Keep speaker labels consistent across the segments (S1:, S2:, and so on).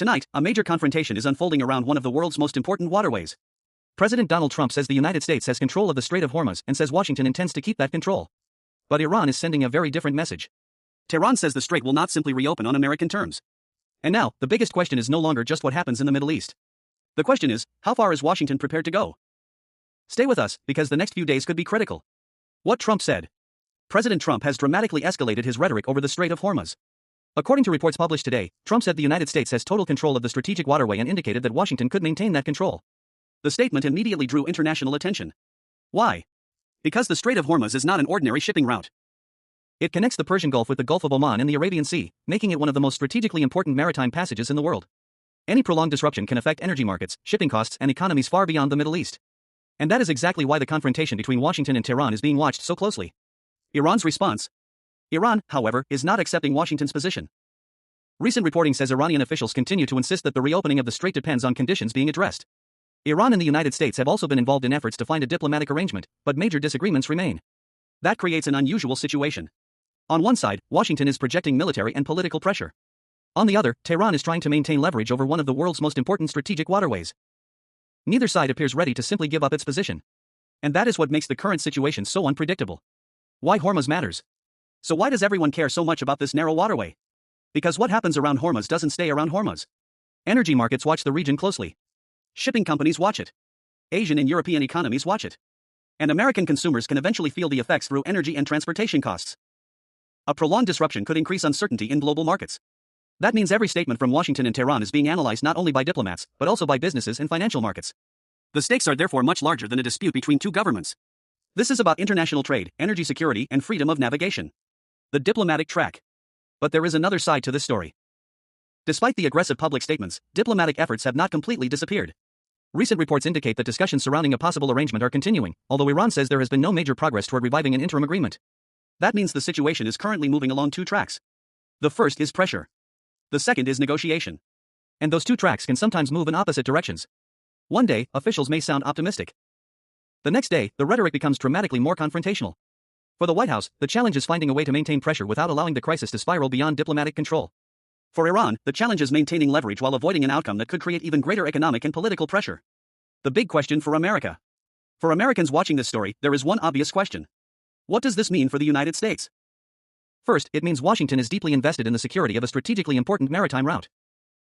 S1: Tonight, a major confrontation is unfolding around one of the world's most important waterways. President Donald Trump says the United States has control of the Strait of Hormuz and says Washington intends to keep that control. But Iran is sending a very different message. Tehran says the strait will not simply reopen on American terms. And now, the biggest question is no longer just what happens in the Middle East. The question is, how far is Washington prepared to go? Stay with us, because the next few days could be critical. What Trump said. President Trump has dramatically escalated his rhetoric over the Strait of Hormuz. According to reports published today, Trump said the United States has total control of the strategic waterway and indicated that Washington could maintain that control. The statement immediately drew international attention. Why? Because the Strait of Hormuz is not an ordinary shipping route. It connects the Persian Gulf with the Gulf of Oman and the Arabian Sea, making it one of the most strategically important maritime passages in the world. Any prolonged disruption can affect energy markets, shipping costs, and economies far beyond the Middle East. And that is exactly why the confrontation between Washington and Tehran is being watched so closely. Iran's response. Iran, however, is not accepting Washington's position. Recent reporting says Iranian officials continue to insist that the reopening of the strait depends on conditions being addressed. Iran and the United States have also been involved in efforts to find a diplomatic arrangement, but major disagreements remain. That creates an unusual situation. On one side, Washington is projecting military and political pressure. On the other, Tehran is trying to maintain leverage over one of the world's most important strategic waterways. Neither side appears ready to simply give up its position. And that is what makes the current situation so unpredictable. Why Hormuz matters. So why does everyone care so much about this narrow waterway? Because what happens around Hormuz doesn't stay around Hormuz. Energy markets watch the region closely. Shipping companies watch it. Asian and European economies watch it. And American consumers can eventually feel the effects through energy and transportation costs. A prolonged disruption could increase uncertainty in global markets. That means every statement from Washington and Tehran is being analyzed not only by diplomats, but also by businesses and financial markets. The stakes are therefore much larger than a dispute between two governments. This is about international trade, energy security, and freedom of navigation. The diplomatic track. But there is another side to this story. Despite the aggressive public statements, diplomatic efforts have not completely disappeared. Recent reports indicate that discussions surrounding a possible arrangement are continuing, although Iran says there has been no major progress toward reviving an interim agreement. That means the situation is currently moving along two tracks. The first is pressure. The second is negotiation. And those two tracks can sometimes move in opposite directions. One day, officials may sound optimistic. The next day, the rhetoric becomes dramatically more confrontational. For the White House, the challenge is finding a way to maintain pressure without allowing the crisis to spiral beyond diplomatic control. For Iran, the challenge is maintaining leverage while avoiding an outcome that could create even greater economic and political pressure. The big question for America. For Americans watching this story, there is one obvious question. What does this mean for the United States? First, it means Washington is deeply invested in the security of a strategically important maritime route.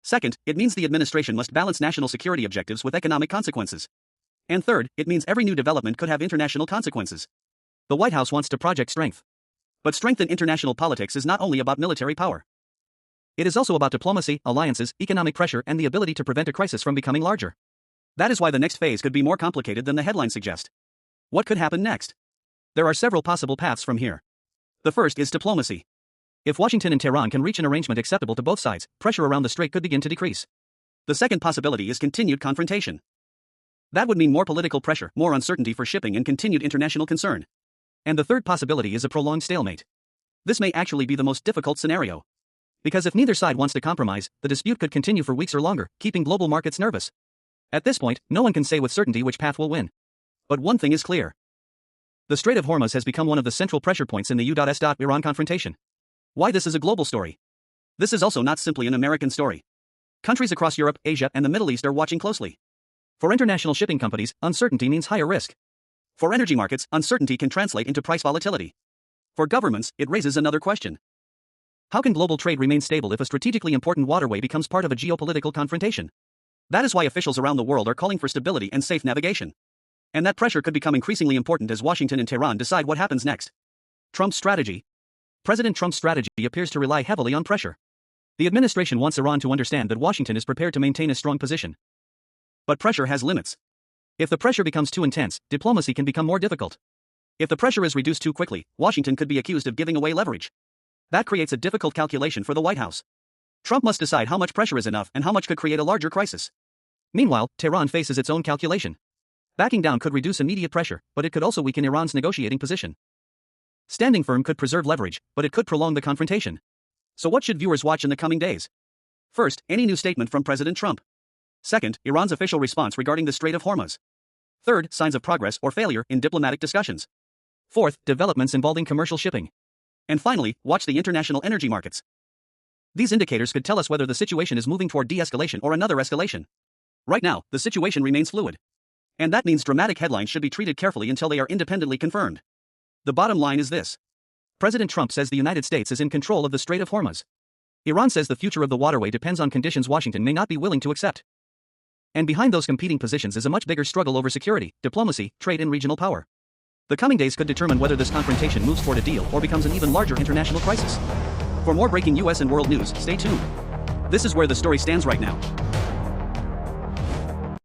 S1: Second, it means the administration must balance national security objectives with economic consequences. And third, it means every new development could have international consequences. The White House wants to project strength. But strength in international politics is not only about military power. It is also about diplomacy, alliances, economic pressure, and the ability to prevent a crisis from becoming larger. That is why the next phase could be more complicated than the headlines suggest. What could happen next? There are several possible paths from here. The first is diplomacy. If Washington and Tehran can reach an arrangement acceptable to both sides, pressure around the strait could begin to decrease. The second possibility is continued confrontation. That would mean more political pressure, more uncertainty for shipping, and continued international concern. And the third possibility is a prolonged stalemate. This may actually be the most difficult scenario. Because if neither side wants to compromise, the dispute could continue for weeks or longer, keeping global markets nervous. At this point, no one can say with certainty which path will win. But one thing is clear. The Strait of Hormuz has become one of the central pressure points in the U.S.-Iran confrontation. Why this is a global story? This is also not simply an American story. Countries across Europe, Asia, and the Middle East are watching closely. For international shipping companies, uncertainty means higher risk. For energy markets, uncertainty can translate into price volatility. For governments, it raises another question. How can global trade remain stable if a strategically important waterway becomes part of a geopolitical confrontation? That is why officials around the world are calling for stability and safe navigation. And that pressure could become increasingly important as Washington and Tehran decide what happens next. Trump's strategy. President Trump's strategy appears to rely heavily on pressure. The administration wants Iran to understand that Washington is prepared to maintain a strong position. But pressure has limits. If the pressure becomes too intense, diplomacy can become more difficult. If the pressure is reduced too quickly, Washington could be accused of giving away leverage. That creates a difficult calculation for the White House. Trump must decide how much pressure is enough and how much could create a larger crisis. Meanwhile, Tehran faces its own calculation. Backing down could reduce immediate pressure, but it could also weaken Iran's negotiating position. Standing firm could preserve leverage, but it could prolong the confrontation. So what should viewers watch in the coming days? First, any new statement from President Trump. Second, Iran's official response regarding the Strait of Hormuz. Third, signs of progress or failure in diplomatic discussions. Fourth, developments involving commercial shipping. And finally, watch the international energy markets. These indicators could tell us whether the situation is moving toward de-escalation or another escalation. Right now, the situation remains fluid. And that means dramatic headlines should be treated carefully until they are independently confirmed. The bottom line is this. President Trump says the United States is in control of the Strait of Hormuz. Iran says the future of the waterway depends on conditions Washington may not be willing to accept. And behind those competing positions is a much bigger struggle over security, diplomacy, trade and regional power. The coming days could determine whether this confrontation moves toward a deal or becomes an even larger international crisis. For more breaking US and world news, stay tuned. This is where the story stands right now.